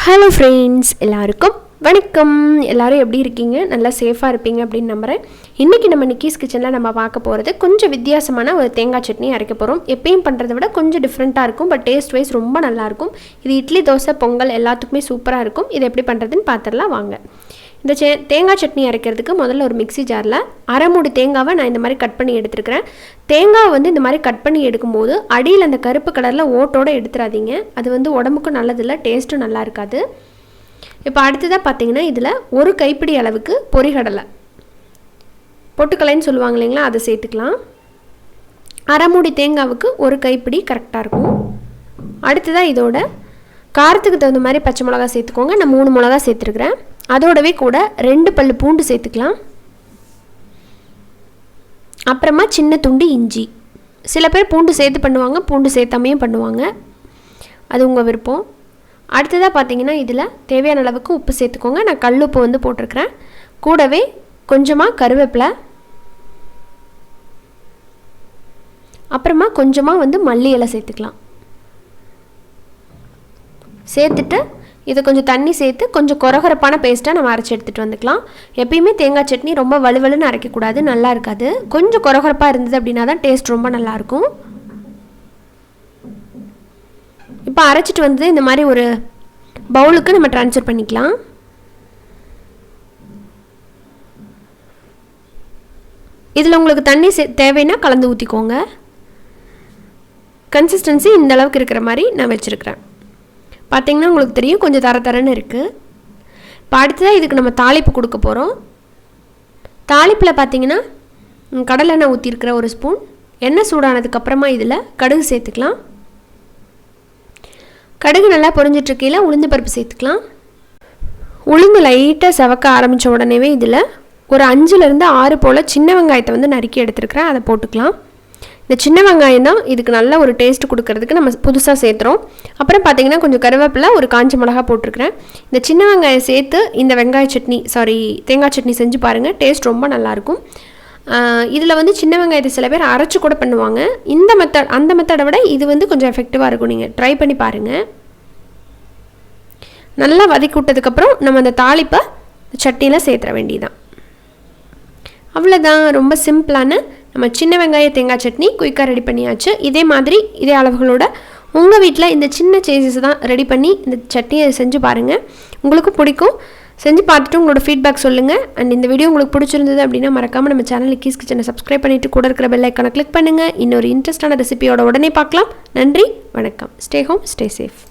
Hello friends, எல்லாருக்கும் வணக்கம். எல்லோரும் எப்படி இருக்கீங்க? நல்லா சேஃபாக இருப்பீங்க அப்படின்னு நம்புகிறேன். இன்றைக்கி நம்ம நிக்கீஸ் கிச்சனில் நம்ம பார்க்க போகிறது கொஞ்சம் வித்தியாசமான ஒரு தேங்காய் சட்னி அரைக்க போகிறோம். எப்பயும் பண்ணுறதை விட கொஞ்சம் டிஃப்ரெண்ட்டாக இருக்கும். பட் டேஸ்ட் வைஸ் ரொம்ப நல்லாயிருக்கும். இது இட்லி, தோசை, பொங்கல் எல்லாத்துக்குமே சூப்பராக இருக்கும். இது எப்படி பண்ணுறதுன்னு பார்த்துடலாம் வாங்க. இந்த தேங்காய் சட்னி அரைக்கிறதுக்கு முதல்ல ஒரு மிக்ஸி ஜாரில் அரை மூடி தேங்காவை நான் இந்த மாதிரி கட் பண்ணி எடுத்துருக்கிறேன். தேங்காவை வந்து இந்த மாதிரி கட் பண்ணி எடுக்கும்போது அடியில் அந்த கருப்பு கலரில் ஓட்டோடு எடுத்துடாதீங்க. அது வந்து உடம்புக்கும் நல்லதில்லை, டேஸ்ட்டும் நல்லா இருக்காது. இப்போ அடுத்ததாக பார்த்தீங்கன்னா இதில் ஒரு கைப்பிடி அளவுக்கு பொரிகடலை, பொட்டுக்கலைன்னு சொல்லுவாங்க இல்லைங்களா, அதை சேர்த்துக்கலாம். அரை மூடி தேங்காவுக்கு ஒரு கைப்பிடி கரெக்டாக இருக்கும். அடுத்ததாக இதோட காரத்துக்கு தகுந்த மாதிரி பச்சை மிளகா சேர்த்துக்கோங்க. நான் 3 மிளகா சேர்த்துருக்குறேன். அதோடவே கூட 2 பல்லு பூண்டு சேர்த்துக்கலாம். அப்புறமா சின்ன துண்டு இஞ்சி. சில பேர் பூண்டு சேர்த்து பண்ணுவாங்க, பூண்டு சேர்த்தாமையும் பண்ணுவாங்க, அது உங்கள் விருப்பம். அடுத்ததாக பார்த்தீங்கன்னா இதில் தேவையான அளவுக்கு உப்பு சேர்த்துக்கோங்க. நான் கல் உப்பு வந்து போட்டிருக்கிறேன். கூடவே கொஞ்சமாக கருவேப்பிலை, அப்புறமா கொஞ்சமாக வந்து மல்லி இலை சேர்த்துக்கலாம். சேர்த்துட்டு இதை கொஞ்சம் தண்ணி சேர்த்து கொஞ்சம் கொரகொரப்பான பேஸ்ட்டாக நம்ம அரைச்சி எடுத்துகிட்டு வந்துக்கலாம். எப்பயுமே தேங்காய் சட்னி ரொம்ப வலுவலுன்னு அரைக்கக்கூடாது, நல்லா இருக்காது. கொஞ்சம் கொரகொரப்பாக இருந்தது அப்படின்னா தான் டேஸ்ட் ரொம்ப நல்லாயிருக்கும். இப்போ அரைச்சிட்டு வந்து இந்த மாதிரி ஒரு பவுலுக்கு நம்ம ட்ரான்ஸ்ஃபர் பண்ணிக்கலாம். இதில் உங்களுக்கு தண்ணி தேவைன்னா கலந்து ஊற்றிக்கோங்க. கன்சிஸ்டன்சி இந்த அளவுக்கு இருக்கிற மாதிரி நான் வச்சுருக்கிறேன். பார்த்திங்கன்னா உங்களுக்கு தெரியும், கொஞ்சம் தரன்னு இருக்குது. இப்போ அடுத்ததாக இதுக்கு நம்ம தாளிப்பு கொடுக்க போகிறோம். தாளிப்பில் பார்த்திங்கன்னா கடலெண்ணெய் ஊற்றிருக்கிற 1 ஸ்பூன். எண்ணெய் சூடானதுக்கப்புறமா இதில் கடுகு சேர்த்துக்கலாம். கடுகு நல்லா பொரிஞ்சிட்ருக்கையில் உளுந்து பருப்பு சேர்த்துக்கலாம். உளுந்து லைட்டாக செவக்க ஆரம்பித்த உடனேவே இதில் ஒரு 5லேருந்து 6 போல் சின்ன வெங்காயத்தை வந்து நறுக்கி எடுத்துருக்கிறேன், அதை போட்டுக்கலாம். இந்த சின்ன வெங்காயம் தான் இதுக்கு நல்ல ஒரு டேஸ்ட் கொடுக்கறதுக்கு நம்ம புதுசாக சேர்த்துறோம். அப்புறம் பார்த்திங்கன்னா கொஞ்சம் கருவேப்பிலை, ஒரு காஞ்ச மிளகா போட்டிருக்கிறேன். இந்த சின்ன வெங்காயம் சேர்த்து இந்த தேங்காய் சட்னி செஞ்சு பாருங்கள், டேஸ்ட் ரொம்ப நல்லாயிருக்கும். இதில் வந்து சின்ன வெங்காயத்தை சில பேர் அரைச்சி கூட பண்ணுவாங்க. அந்த மெத்தடை விட இது வந்து கொஞ்சம் எஃபெக்டிவாக இருக்கும். நீங்கள் ட்ரை பண்ணி பாருங்கள். நல்லா வதக்கி விட்டதுக்கப்புறம் நம்ம அந்த தாளிப்பை சட்னியில் சேர்த்துற வேண்டியதான். அவ்வளோதான், ரொம்ப சிம்பிளான நம்ம சின்ன வெங்காய தேங்காய் சட்னி குயிக்காக ரெடி பண்ணியாச்சு. இதே மாதிரி இதே அளவுகளோட உங்கள் வீட்டில் இந்த சின்ன சேஞ்சஸ் தான் ரெடி பண்ணி இந்த சட்னியை செஞ்சு பாருங்கள், உங்களுக்கும் பிடிக்கும். செஞ்சு பார்த்துட்டு உங்களோட ஃபீட்பேக் சொல்லுங்கள். அண்ட் இந்த வீடியோ உங்களுக்கு பிடிச்சிருந்தது அப்படின்னா மறக்காமல் நம்ம சேனல் நிக்கீஸ் கிச்சனை சப்ஸ்கிரைப் பண்ணிவிட்டு கூட இருக்கிற பெல் ஐக்கானை கிளிக் பண்ணுங்கள். இன்னொரு இன்ட்ரெஸ்டான ரெசிபியோட உடனே பார்க்கலாம். நன்றி, வணக்கம். Stay home, stay safe.